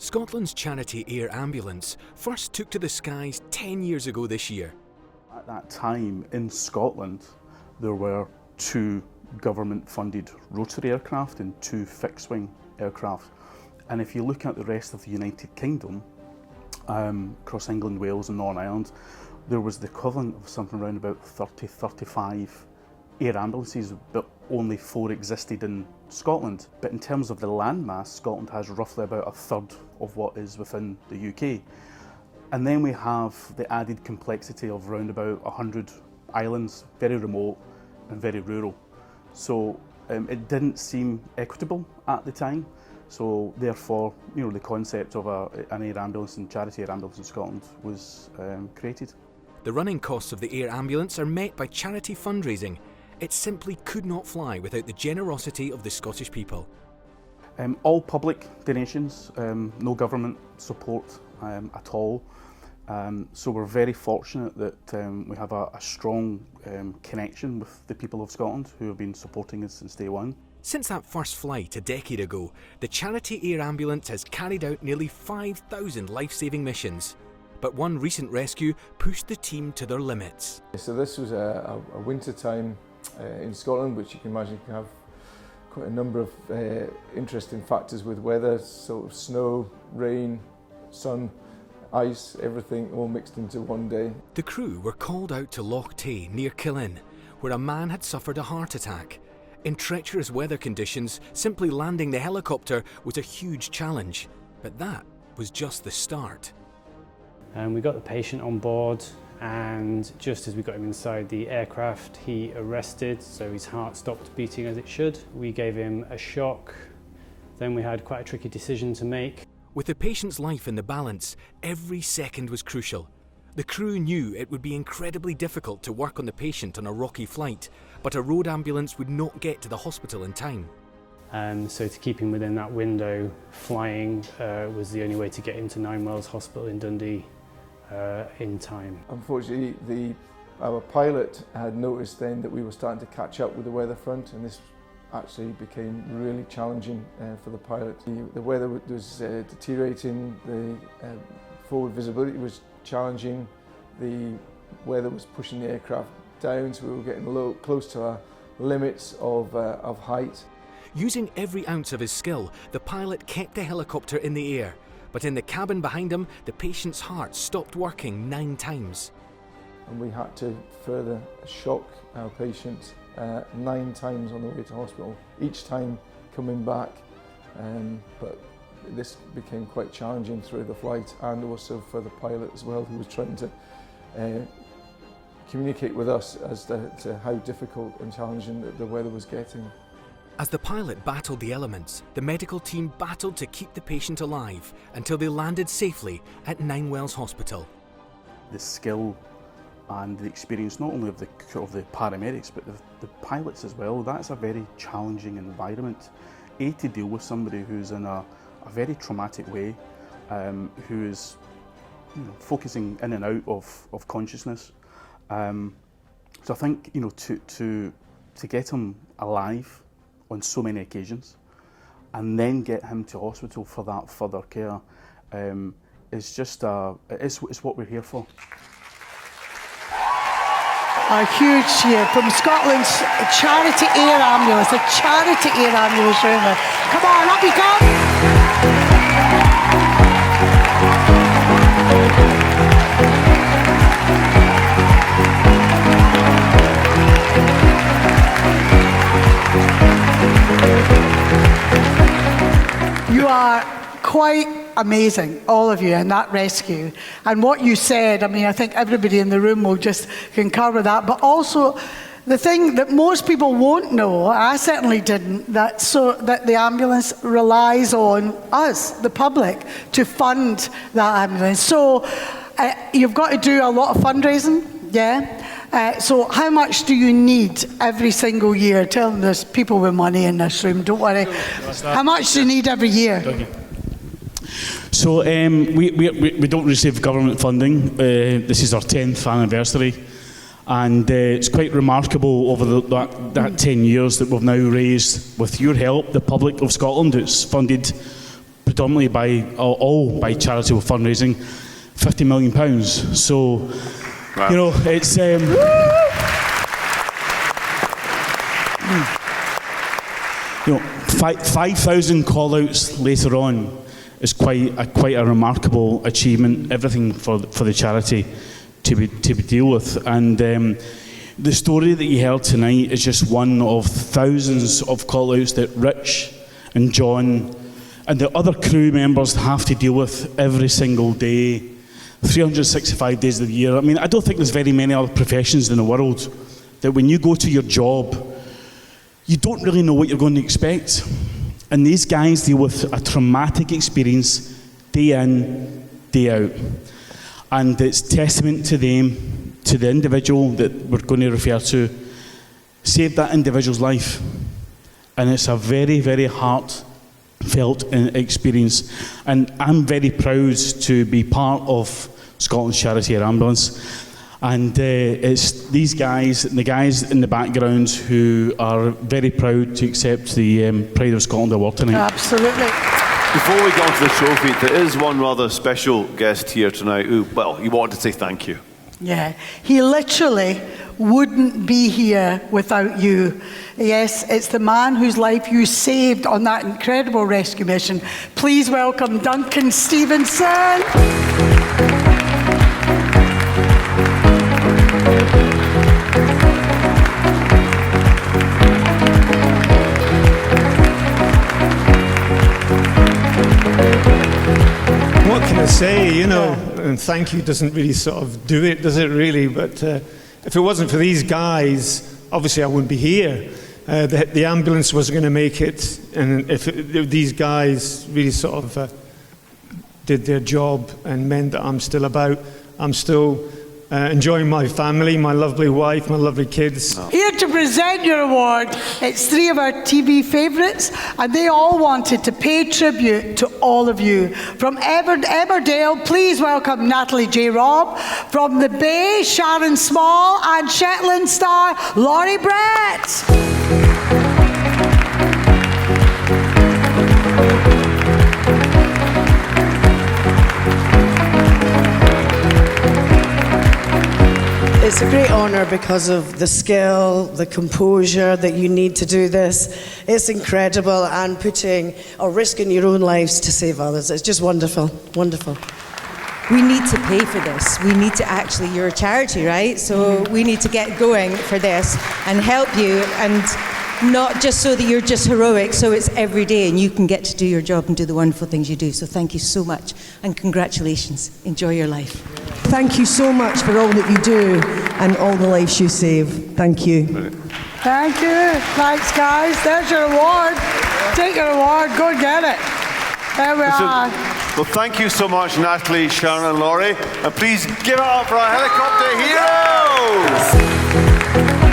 Scotland's charity air ambulance first took to the skies 10 years ago this year. At that time in Scotland there were 2 government-funded rotary aircraft and 2 fixed-wing aircraft. And if you look at the rest of the United Kingdom, across England, Wales and Northern Ireland, there was the equivalent of something around about 30-35 air ambulances, but only 4 existed in Scotland. But in terms of the landmass, Scotland has roughly about a third of what is within the UK. And then we have the added complexity of around about 100 islands, very remote and very rural. So it didn't seem equitable at the time. So therefore, the concept of an air ambulance and charity air ambulance in Scotland was created. The running costs of the air ambulance are met by charity fundraising. It simply could not fly without the generosity of the Scottish people. All public donations, no government support at all. So we're very fortunate that we have a strong connection with the people of Scotland who have been supporting us since day one. Since that first flight a decade ago, the charity air ambulance has carried out nearly 5,000 life-saving missions. But one recent rescue pushed the team to their limits. So this was a winter time in Scotland, which you can imagine can have quite a number of interesting factors with weather, sort of snow, rain, sun, ice, everything all mixed into one day. The crew were called out to Loch Tay near Killin, where a man had suffered a heart attack. In treacherous weather conditions, simply landing the helicopter was a huge challenge, but that was just the start. We got the patient on board, and just as we got him inside the aircraft, he arrested, so his heart stopped beating as it should. We gave him a shock. Then we had quite a tricky decision to make. With the patient's life in the balance, every second was crucial. The crew knew it would be incredibly difficult to work on the patient on a rocky flight, but a road ambulance would not get to the hospital in time. So to keep him within that window, flying was the only way to get him to Ninewells Hospital in Dundee in time. Unfortunately, our pilot had noticed then that we were starting to catch up with the weather front, and this actually became really challenging for the pilot. The weather was deteriorating, the forward visibility was challenging, the weather was pushing the aircraft down, so we were getting close to our limits of height. Using every ounce of his skill, the pilot kept the helicopter in the air, but in the cabin behind him, the patient's heart stopped working 9 times. And we had to further shock our patient 9 times on the way to hospital, each time coming back, but this became quite challenging through the flight, and also for the pilot as well, who was trying to communicate with us as to how difficult and challenging the weather was getting. As the pilot battled the elements, the medical team battled to keep the patient alive until they landed safely at Ninewells Hospital. The skill and the experience not only of the paramedics but the pilots as well, that's a very challenging environment. To deal with somebody who's in a very traumatic way, who is focusing in and out of consciousness. So I think to get him alive on so many occasions and then get him to hospital for that further care is just it's what we're here for. A huge cheer from Scotland's charity air ambulance, the charity air ambulance round there. Come on, up you come! You are quite amazing, all of you, in that rescue. And what you said, I think everybody in the room will just concur with that. But also, the thing that most people won't know, I certainly didn't, that the ambulance relies on us, the public, to fund that ambulance. So you've got to do a lot of fundraising, yeah? So how much do you need every single year? Tell them there's people with money in this room, don't worry. How much do you need every year? So we don't receive government funding. This is our 10th anniversary, and it's quite remarkable over that 10 years that we've now raised, with your help, the public of Scotland. It's funded predominantly all by charitable fundraising, £50 million. So, you know, it's... you know, 5,000 call-outs later on is quite a remarkable achievement. Everything for the charity to deal with, and the story that you heard tonight is just one of thousands of call-outs that Rich and John and the other crew members have to deal with every single day, 365 days of the year. I mean, I don't think there's very many other professions in the world that when you go to your job, you don't really know what you're going to expect. And these guys deal with a traumatic experience day in, day out. And it's testament to them, to the individual that we're going to refer to, saved that individual's life. And it's a very, very heartfelt experience. And I'm very proud to be part of Scotland's Charity Air Ambulance. And it's these guys and the guys in the background who are very proud to accept the Pride of Scotland award tonight. Absolutely. Before we go on to the trophy, there is one rather special guest here tonight who, well, he wanted to say thank you. Yeah, he literally wouldn't be here without you. Yes, it's the man whose life you saved on that incredible rescue mission. Please welcome Duncan Stevenson. What can I say, you know, and thank you doesn't really sort of do it, does it really? But if it wasn't for these guys, obviously I wouldn't be here. The ambulance wasn't going to make it, and if these guys really sort of did their job and meant that I'm still about, I'm still enjoying my family, my lovely wife, my lovely kids. Here to present your award, it's 3 of our TV favourites, and they all wanted to pay tribute to all of you. From Emmerdale, please welcome Natalie J. Robb. From the Bay, Sharon Small, and Shetland star Laurie Brett. It's a great honour because of the skill, the composure that you need to do this. It's incredible, and putting or risking your own lives to save others. It's just wonderful, wonderful. We need to pay for this. We need to actually, you're a charity, right? So we need to get going for this and help you, and not just so that you're just heroic, so it's every day and you can get to do your job and do the wonderful things you do. So thank you so much, and congratulations. Enjoy your life. Thank you so much for all that you do and all the lives you save. Thank you. Thank you. Thanks, guys. There's your award. Take your award. Go and get it. There we are. Well, thank you so much, Natalie, Sharon and Laurie. And please give it up for our helicopter heroes!